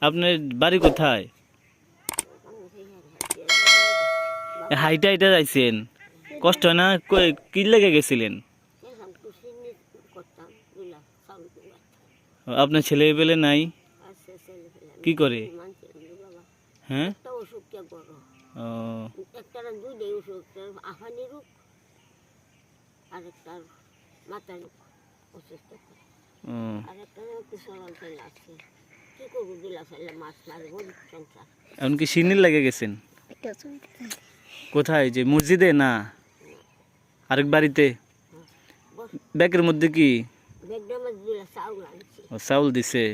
আপনার বাড়ি কোথায়? হাইটা হাইটা যাইছেন, কষ্ট হয় না? কি লেগে গেছিলেন? আপনার ছেলে পেলে নাই? কি করে? হ্যাঁ, ও এখন কি সিনির লেগে গেছেন? কোথায়, যে মসজিদে না আরেক বাড়িতে? ব্যাগের মধ্যে কি? ও, চাউল দিছে।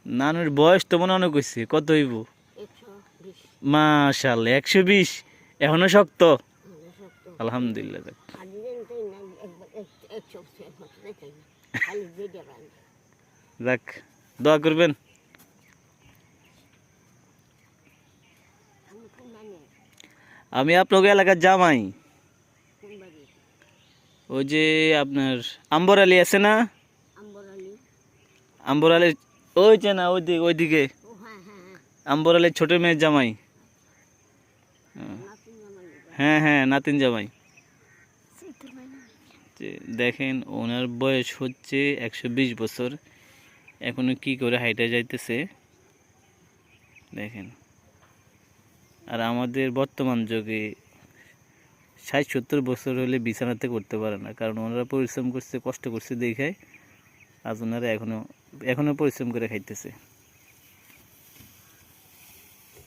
নানুর বয়স তো মনে অনেক হয়েছে, কত হইব? মাশাআল্লাহ, 120 এখনো শক্ত। আলহামদুলিল্লাহ। যাক, দোয়া করবেন। আমি আপনাকে এলাকার জামাই। ওই যে আপনার আম্বর আলী আছে না? আম্বর আলী, ওই যে না, ওইদিকে আম্বর আলীর ছোট মেয়ের জামাই। হ্যাঁ হ্যাঁ, নাতিন জামাই। দেখেন, ওনার বয়স হচ্ছে 120 বছর, এখনো কি করে হাইটা যাইতেছে দেখেন। আর আমাদের বর্তমান যুগে 60-70 বছর হলে বিছানাতে করতে পারে না, কারণ ওনারা পরিশ্রম করছে, কষ্ট করছে দেখে আজ ওনারা এখনো পরিশ্রম করে খাইতেছে।